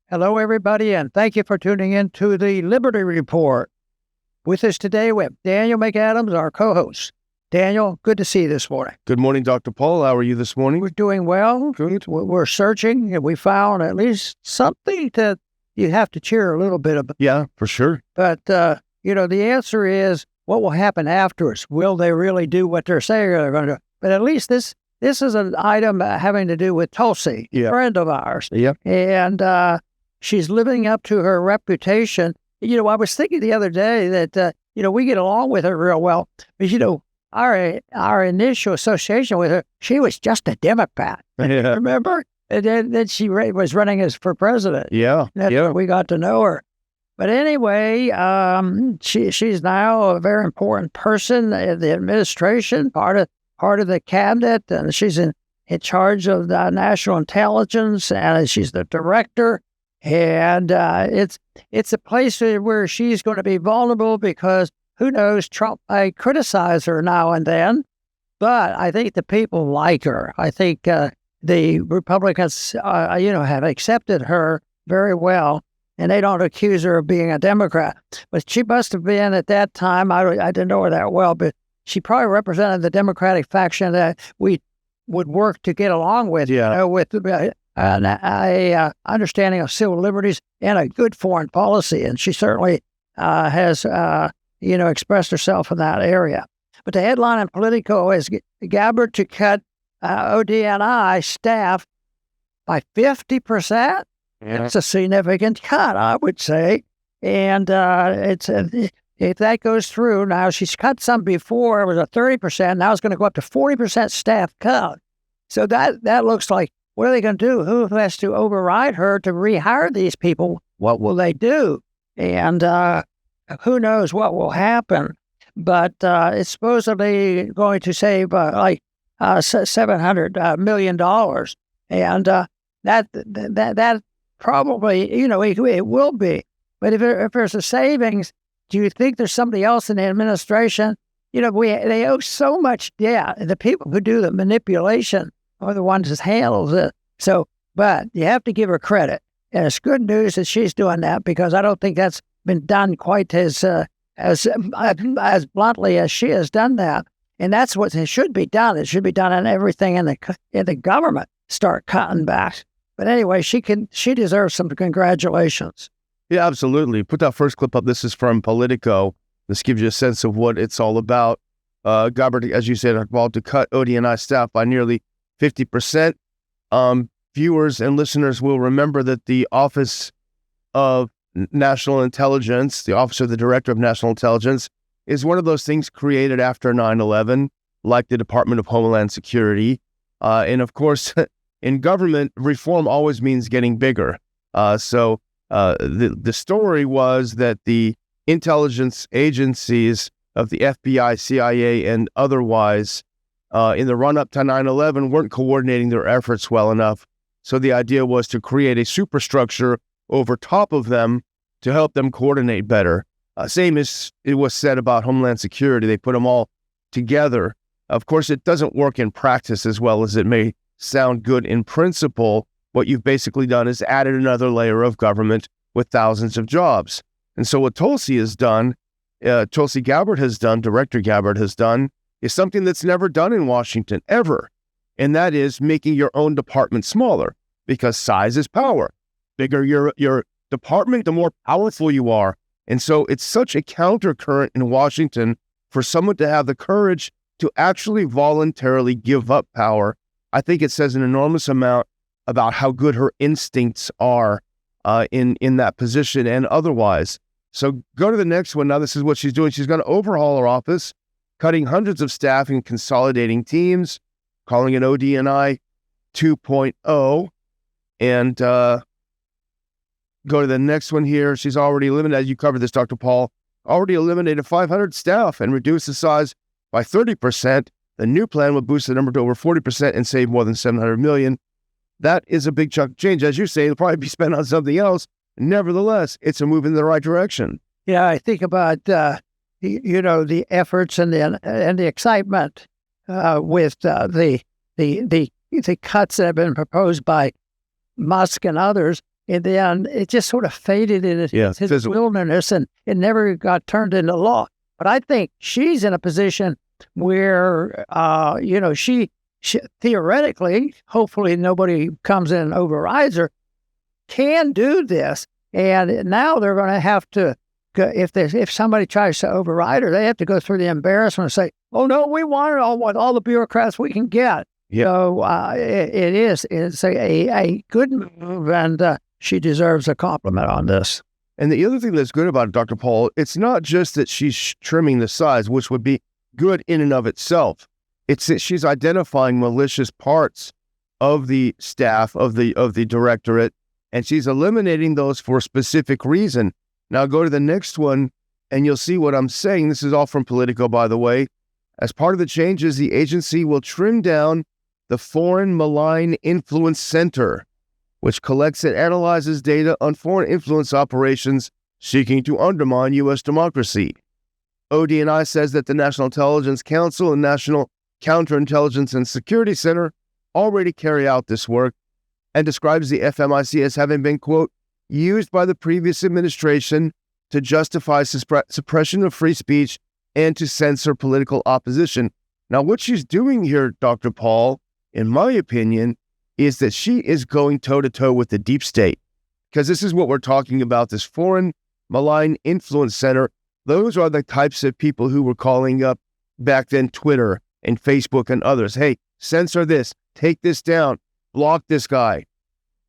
Hello, everybody, and thank you for tuning in to the Liberty Report. With us today, we have Daniel McAdams, our co-host. Daniel, good to see you this morning. Good morning, Dr. Paul. How are you this morning? We're doing well. Good. We're searching, and we found at least something that you have to cheer a little bit about. Yeah, for sure. But, the answer is, what will happen afterwards? Will they really do what they're saying they're going to do? But at least this is an item having to do with Tulsi, a friend of ours. Yeah. And she's living up to her reputation. I was thinking the other day that, we get along with her real well. But, our initial association with her, she was just a Democrat. Yeah. Remember? And then she was running for president. Yeah. We got to know her. But anyway, she's now a very important person in the administration, part of the cabinet, and she's in charge of the national intelligence, and she's the director. And it's a place where she's going to be vulnerable because who knows, Trump might criticize her now and then, but I think the people like her. I think the Republicans, have accepted her very well, and they don't accuse her of being a Democrat. But she must have been at that time, I didn't know her that well, but she probably represented the Democratic faction that we would work to get along with, with an understanding of civil liberties and a good foreign policy. And she certainly has, expressed herself in that area. But the headline in Politico is Gabbard to cut ODNI staff by 50%. Yeah. It's a significant cut, I would say. And if that goes through, now she's cut some before, it was a 30%, now it's going to go up to 40% staff cut. So that looks like, what are they going to do? Who has to override her to rehire these people? What will they do? And who knows what will happen? But it's supposedly going to save $700 million. And that probably, it will be. But if there's a savings, do you think there's somebody else in the administration? They owe so much debt. The people who do the manipulation are the ones that handles it. So, but you have to give her credit. And it's good news that she's doing that because I don't think that's been done quite as bluntly as she has done that. And that's what it should be done. It should be done in everything in the government. Start cutting back. But anyway, she deserves some congratulations. Yeah, absolutely. Put that first clip up. This is from Politico. This gives you a sense of what it's all about. Gabbard, as you said, involved to cut ODNI staff by nearly 50%. Viewers and listeners will remember that the Office of National Intelligence, the Office of the Director of National Intelligence, is one of those things created after 9/11, like the Department of Homeland Security. And of course, in government, reform always means getting bigger. So the story was that the intelligence agencies of the FBI, CIA, and otherwise in the run-up to 9/11 weren't coordinating their efforts well enough. So the idea was to create a superstructure over top of them to help them coordinate better. Same as it was said about Homeland Security. They put them all together. Of course, it doesn't work in practice as well as it may sound good in principle. What you've basically done is added another layer of government with thousands of jobs. And so what Tulsi has done, Tulsi Gabbard has done, Director Gabbard has done, is something that's never done in Washington, ever. And that is making your own department smaller, because size is power. Bigger your department, the more powerful you are. And so it's such a countercurrent in Washington for someone to have the courage to actually voluntarily give up power. I think it says an enormous amount about how good her instincts are in that position and otherwise. So go to the next one. Now, this is what she's doing. She's going to overhaul her office, cutting hundreds of staff and consolidating teams, calling it ODNI 2.0. And go to the next one here. She's already eliminated, you covered this, Dr. Paul, already eliminated 500 staff and reduced the size by 30%. The new plan would boost the number to over 40% and save more than $700 million. That is a big chunk of change. As you say, it'll probably be spent on something else. Nevertheless, it's a move in the right direction. Yeah, I think about the efforts and the excitement with the cuts that have been proposed by Musk and others. and then it just sort of faded in its wilderness, and it never got turned into law. But I think she's in a position where, she theoretically, hopefully nobody comes in and overrides her, can do this. And now they're going to have to, if somebody tries to override her, they have to go through the embarrassment and say, oh, no, we want it all the bureaucrats we can get. Yeah. So it's a good move, and she deserves a compliment on this. And the other thing that's good about it, Dr. Paul, it's not just that she's trimming the size, which would be good in and of itself. It's that she's identifying malicious parts of the staff of the directorate, and she's eliminating those for a specific reason. Now go to the next one, and you'll see what I'm saying. This is all from Politico, by the way. As part of the changes, the agency will trim down the Foreign Malign Influence Center, which collects and analyzes data on foreign influence operations seeking to undermine U.S. democracy. ODNI says that the National Intelligence Council and National Counterintelligence and Security Center already carry out this work, and describes the FMIC as having been, quote, used by the previous administration to justify suppression of free speech and to censor political opposition. Now, what she's doing here, Dr. Paul, in my opinion, is that she is going toe-to-toe with the deep state, because this is what we're talking about, this Foreign Malign Influence Center. Those are the types of people who were calling up back then Twitter and Facebook and others. Hey, censor this, take this down, block this guy.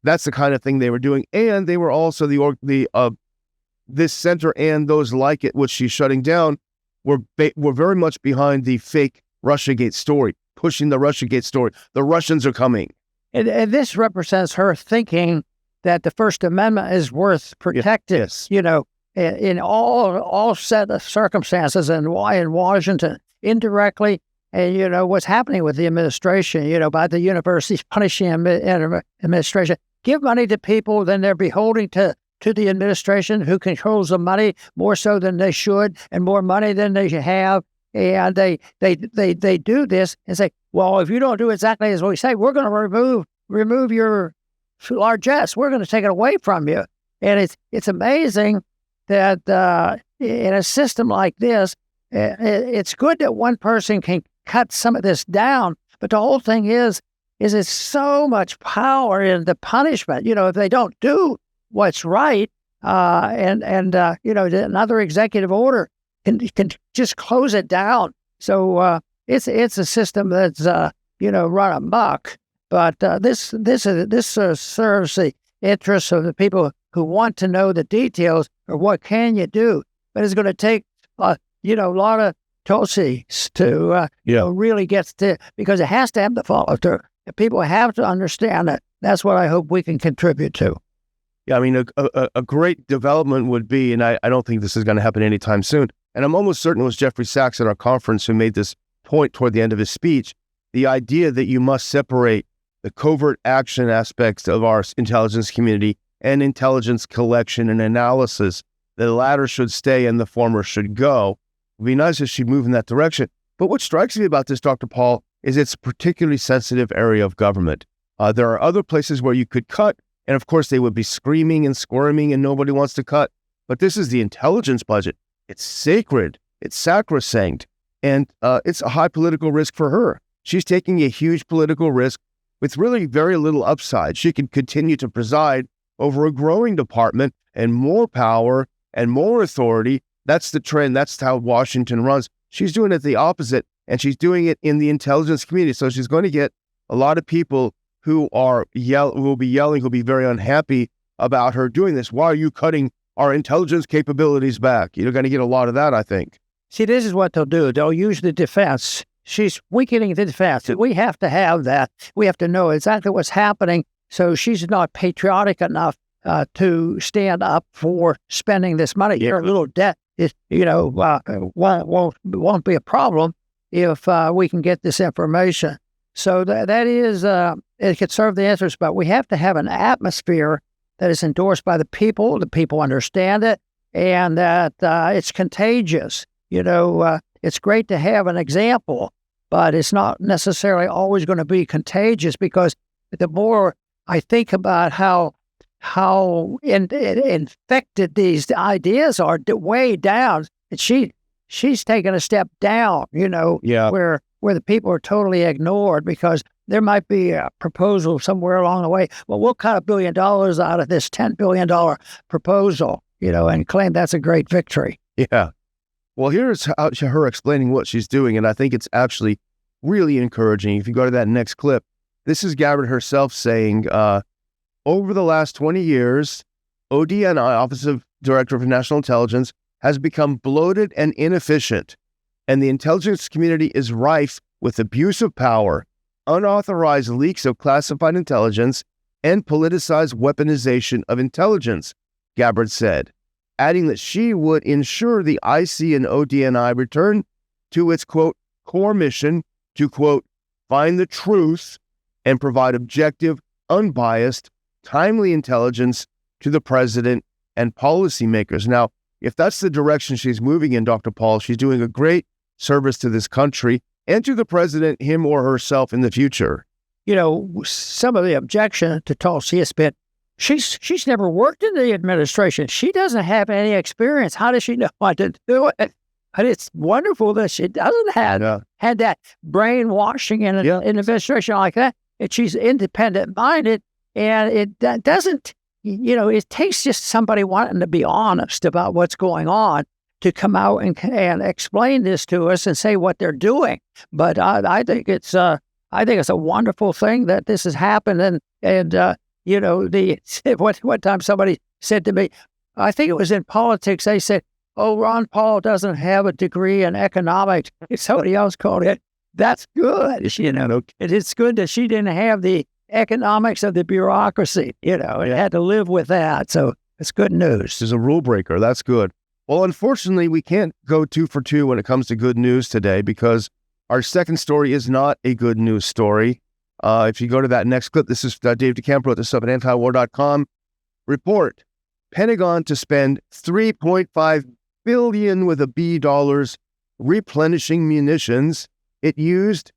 That's the kind of thing they were doing. And they were also this center and those like it, which she's shutting down, were very much behind the fake Russiagate story, pushing the Russiagate story. The Russians are coming. And this represents her thinking that the First Amendment is worth protecting. Yes. In all set of circumstances, and why in Washington, indirectly, and what's happening with the administration, by the universities punishing administration. Give money to people, then they're beholden to the administration who controls the money more so than they should, and more money than they should have. And they do this and say, well, if you don't do exactly as we say, we're going to remove your largesse. We're going to take it away from you. And it's amazing that in a system like this, it's good that one person can cut some of this down, but the whole thing is it's so much power in the punishment. If they don't do what's right, and another executive order can just close it down. So it's a system that's run amok. But this serves the interests of the people who want to know the details of what can you do. But it's going to take a lot of Tulsi to really get to, because it has to have the follow through. People have to understand that. That's what I hope we can contribute to. Yeah, I mean, a great development would be, and I don't think this is going to happen anytime soon, and I'm almost certain it was Jeffrey Sachs at our conference who made this point toward the end of his speech, the idea that you must separate the covert action aspects of our intelligence community and intelligence collection and analysis. The latter should stay and the former should go. It would be nice if she moved in that direction. But what strikes me about this, Dr. Paul, is it's a particularly sensitive area of government. There are other places where you could cut, and of course they would be screaming and squirming and nobody wants to cut. But this is the intelligence budget. It's sacred. It's sacrosanct. And it's a high political risk for her. She's taking a huge political risk with really very little upside. She can continue to preside over a growing department and more power and more authority. That's the trend. That's how Washington runs. She's doing it the opposite, and she's doing it in the intelligence community. So she's going to get a lot of people who will be yelling, who'll be very unhappy about her doing this. Why are you cutting our intelligence capabilities back? You're going to get a lot of that, I think. See, this is what they'll do. They'll use the defense. She's weakening the defense. We have to have that. We have to know exactly what's happening. So she's not patriotic enough to stand up for spending this money. Her little debt is, won't be a problem if we can get this information. So that is, it could serve the interests, but we have to have an atmosphere that is endorsed by the people understand it, and that it's contagious. It's great to have an example, but it's not necessarily always going to be contagious, because the more I think about how infected these ideas are way down. And she's taken a step down, Yeah. where the people are totally ignored because there might be a proposal somewhere along the way. Well, we'll cut $1 billion out of this $10 billion proposal, and claim that's a great victory. Yeah. Well, here's her explaining what she's doing, and I think it's actually really encouraging. If you go to that next clip, this is Gabbard herself saying, over the last 20 years, ODNI, Office of Director of National Intelligence, has become bloated and inefficient, and the intelligence community is rife with abuse of power, unauthorized leaks of classified intelligence, and politicized weaponization of intelligence, Gabbard said, adding that she would ensure the IC and ODNI return to its, quote, core mission to, quote, find the truth and provide objective, unbiased, timely intelligence to the president and policymakers. Now, if that's the direction she's moving in, Dr. Paul, she's doing a great service to this country and to the president, him or herself in the future. Some of the objection to Tulsi has been, she's never worked in the administration. She doesn't have any experience. How does she know what to do it? But it's wonderful that she doesn't have had that brainwashing in an administration like that. And she's independent-minded, and it doesn't, it takes just somebody wanting to be honest about what's going on to come out and explain this to us and say what they're doing. But I think it's a wonderful thing that this has happened. And one time somebody said to me, I think it was in politics, they said, "Oh, Ron Paul doesn't have a degree in economics." Somebody else called it, "That's good." It's good that she didn't have the economics of the bureaucracy, and had to live with that. So it's good news. She's a rule breaker. That's good. Well, unfortunately, we can't go 2 for 2 when it comes to good news today because our second story is not a good news story. If you go to that next clip, this is Dave DeCamp wrote this up at antiwar.com. Report, Pentagon to spend $3.5 billion with a B dollars replenishing munitions it used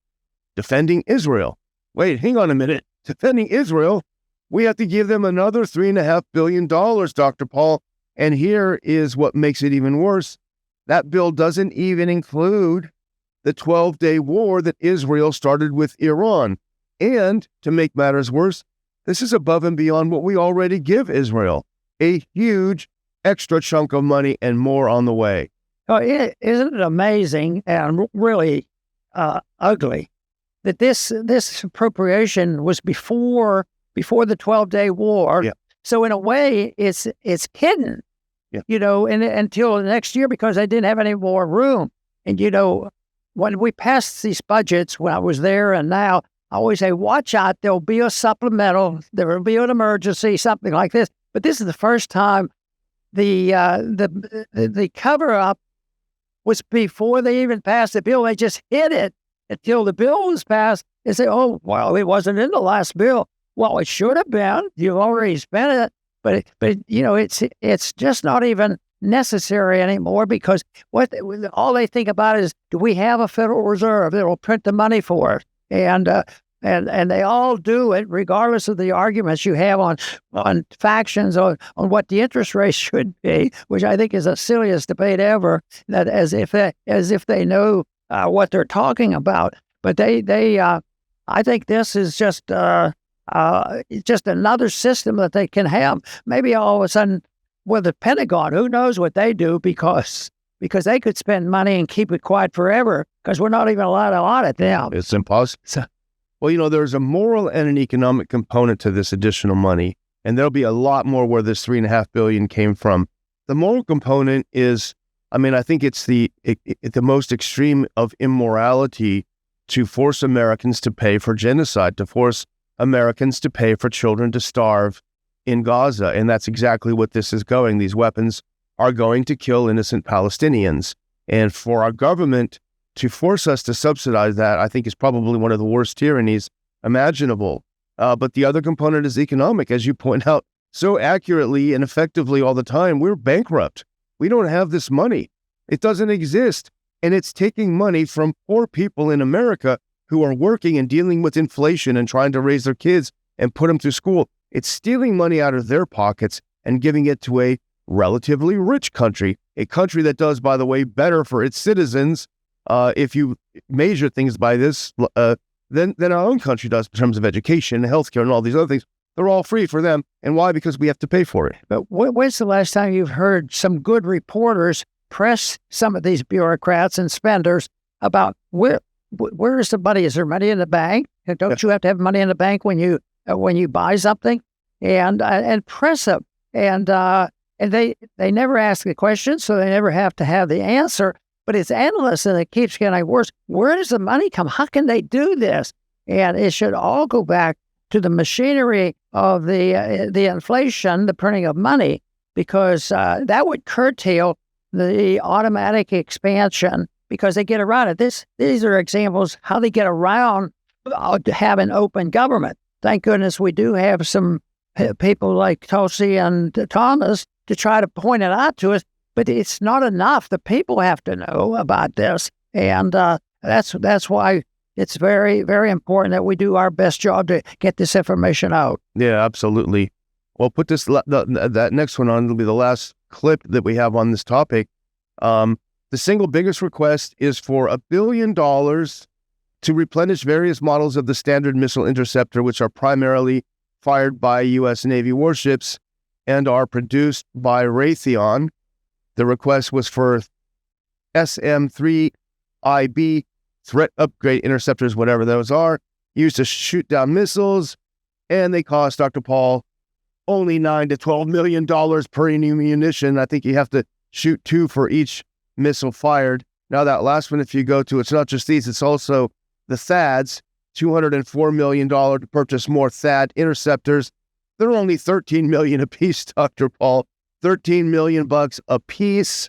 defending Israel. Wait, hang on a minute. Defending Israel? We have to give them another $3.5 billion, Dr. Paul. And here is what makes it even worse. That bill doesn't even include the 12-day war that Israel started with Iran. And to make matters worse, this is above and beyond what we already give Israel. A huge extra chunk of money and more on the way. Oh, isn't it amazing and really ugly that this appropriation was before the 12-day war? Yeah. So in a way, it's hidden, until the next year because they didn't have any more room. And when we passed these budgets, when I was there and now, I always say, watch out, there'll be a supplemental, there will be an emergency, something like this. But this is the first time the cover-up was before they even passed the bill. They just hid it until the bill was passed and say, oh, well, it wasn't in the last bill. Well, it should have been. You've already spent it. But it's just not even necessary anymore because all they think about is, do we have a Federal Reserve that will print the money for us? And they all do it regardless of the arguments you have on factions on what the interest rate should be, which I think is the silliest debate ever. That as if they know what they're talking about. But I think this is just another system that they can have. Maybe all of a sudden, with the Pentagon, who knows what they do because they could spend money and keep it quiet forever because we're not even allowed to audit them. It's impossible. Well, there's a moral and an economic component to this additional money, and there'll be a lot more where this $3.5 billion came from. The moral component is, I think it's the most extreme of immorality to force Americans to pay for genocide, to force Americans to pay for children to starve in Gaza. And that's exactly what this is going. These weapons are going to kill innocent Palestinians. And for our government to force us to subsidize that, I think is probably one of the worst tyrannies imaginable. But the other component is economic, as you point out so accurately and effectively all the time. We're bankrupt. We don't have this money. It doesn't exist. And it's taking money from poor people in America who are working and dealing with inflation and trying to raise their kids and put them through school. It's stealing money out of their pockets and giving it to a relatively rich country, a country that does, by the way, better for its citizens, if you measure things by this, than our own country does in terms of education and healthcare and all these other things. They're all free for them. And why? Because we have to pay for it. But when's the last time you've heard some good reporters press some of these bureaucrats and spenders about where is the money? Is there money in the bank? Don't you have to have money in the bank when you buy something? And press them. And they never ask the question, so they never have to have the answer. But it's endless, and it keeps getting worse. Where does the money come? How can they do this? And it should all go back to the machinery of the inflation, the printing of money, because that would curtail the automatic expansion because they get around it. These are examples how they get around having open government. Thank goodness we do have some people like Tulsi and Thomas to try to point it out to us, but it's not enough. The people have to know about this, and that's why it's very, very important that we do our best job to get this information out. Yeah, absolutely. Well, put this that next one on. It'll be the last clip that we have on this topic. The single biggest request is for $1 billion to replenish various models of the Standard Missile Interceptor, which are primarily fired by U.S. Navy warships and are produced by Raytheon. The request was for SM-3IB threat upgrade interceptors, whatever those are, used to shoot down missiles, and they cost, Dr. Paul, only $9 to $12 million per new munition. I think you have to shoot 2 for each missile fired. Now that last one, if you go to, it's not just these, it's also the THAADs, $204 million to purchase more THAAD interceptors. They're only $13 million a piece, Dr. Paul, $13 million a piece.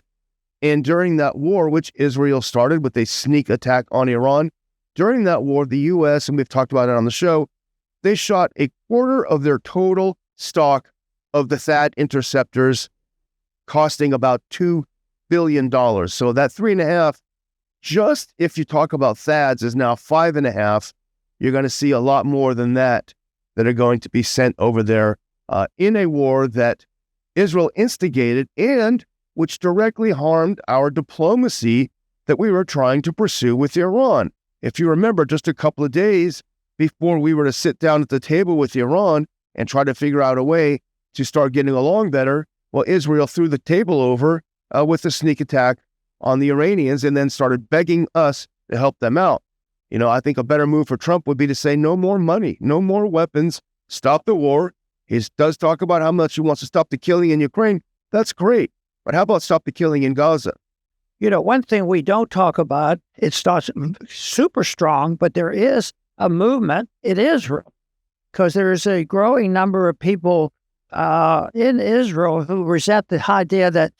And during that war, which Israel started with a sneak attack on Iran, during that war, the U.S., and we've talked about it on the show, they shot a quarter of their total stock of the THAAD interceptors, costing about $2 billion. So that 3.5, just if you talk about THAADs, is now 5.5. You're going to see a lot more than that are going to be sent over there in a war that Israel instigated and which directly harmed our diplomacy that we were trying to pursue with Iran. If you remember, just a couple of days before we were to sit down at the table with Iran and try to figure out a way to start getting along better, well, Israel threw the table over with a sneak attack on the Iranians and then started begging us to help them out. You know, I think a better move for Trump would be to say no more money, no more weapons, stop the war. He does talk about how much he wants to stop the killing in Ukraine. That's great. But how about stop the killing in Gaza? You know, one thing we don't talk about, it starts super strong, but there is a movement in Israel because there is a growing number of people in Israel who resent the idea that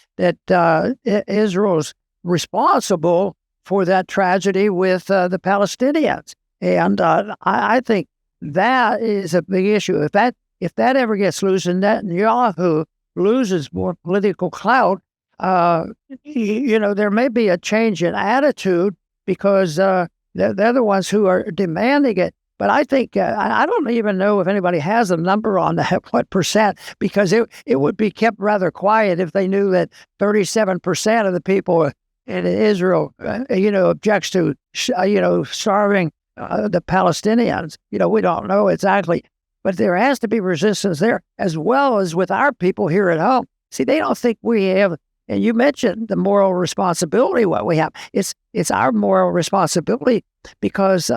Israel's responsible for that tragedy with the Palestinians. And I think that is a big issue. If that ever gets loose and Netanyahu loses more political clout, there may be a change in attitude because they're the ones who are demanding it. But I think, I don't even know if anybody has a number on that, what percent, because it would be kept rather quiet if they knew that 37% of the people in Israel, objects to, starving the Palestinians. We don't know exactly. But there has to be resistance there, as well as with our people here at home. See, they don't think we have, and you mentioned the moral responsibility, what we have. It's our moral responsibility because,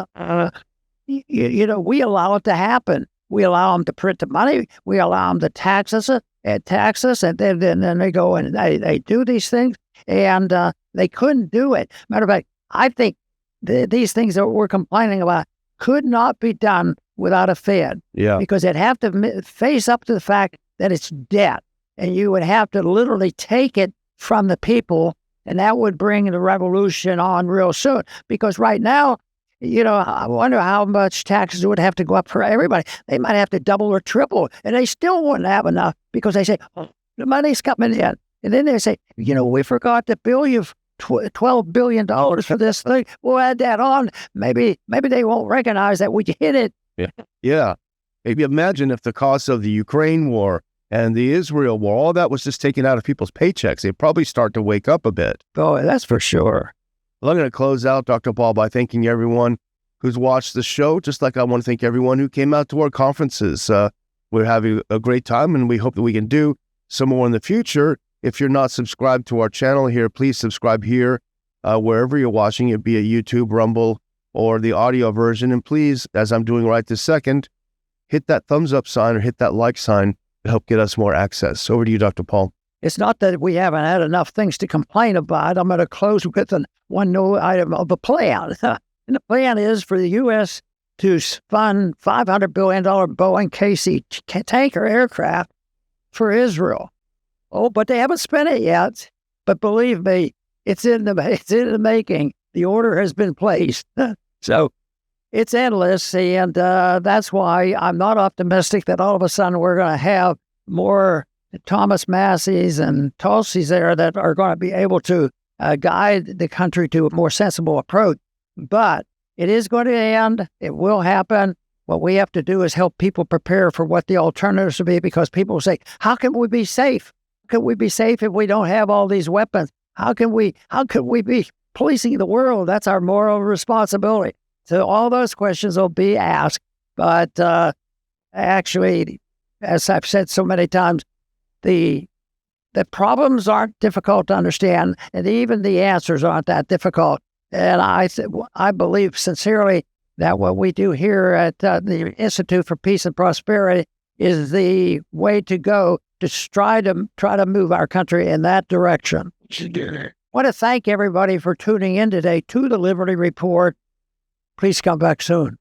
we allow it to happen. We allow them to print the money. We allow them to tax us, and then they go and they do these things, and they couldn't do it. Matter of fact, I think these things that we're complaining about could not be done without a Fed. Yeah. Because they'd have to face up to the fact that it's debt, and you would have to literally take it from the people, and that would bring the revolution on real soon. Because right now, I wonder how much taxes would have to go up for everybody. They might have to double or triple, and they still wouldn't have enough because they say, oh, the money's coming in. And then they say, we forgot to bill you $12 billion for this thing. We'll add that on. Maybe they won't recognize that we hit it. Yeah. Maybe imagine if the cost of the Ukraine war and the Israel war, all that was just taken out of people's paychecks. They'd probably start to wake up a bit. Oh, that's for sure. Well, I'm going to close out, Dr. Paul, by thanking everyone who's watched the show, just like I want to thank everyone who came out to our conferences. We're having a great time, and we hope that we can do some more in the future. If you're not subscribed to our channel here, please subscribe here, wherever you're watching it, be it YouTube, Rumble, or the audio version. And please, as I'm doing right this second, hit that thumbs up sign or hit that like sign to help get us more access. Over to you, Dr. Paul. It's not that we haven't had enough things to complain about. I'm going to close with one new item of the plan. And the plan is for the U.S. to fund $500 billion Boeing KC tanker aircraft for Israel. Oh, but they haven't spent it yet. But believe me, it's in the making. The order has been placed. So it's endless, and that's why I'm not optimistic that all of a sudden we're going to have more Thomas Massey's and Tulsi's there that are going to be able to guide the country to a more sensible approach. But it is going to end. It will happen. What we have to do is help people prepare for what the alternatives will be, because people say, how can we be safe? How can we be safe if we don't have all these weapons? How could we be policing the world? That's our moral responsibility. So all those questions will be asked. But actually, as I've said so many times, the problems aren't difficult to understand, and even the answers aren't that difficult. And I believe sincerely that what we do here at the Institute for Peace and Prosperity is the way to go to try to move our country in that direction. I want to thank everybody for tuning in today to the Liberty Report. Please come back soon.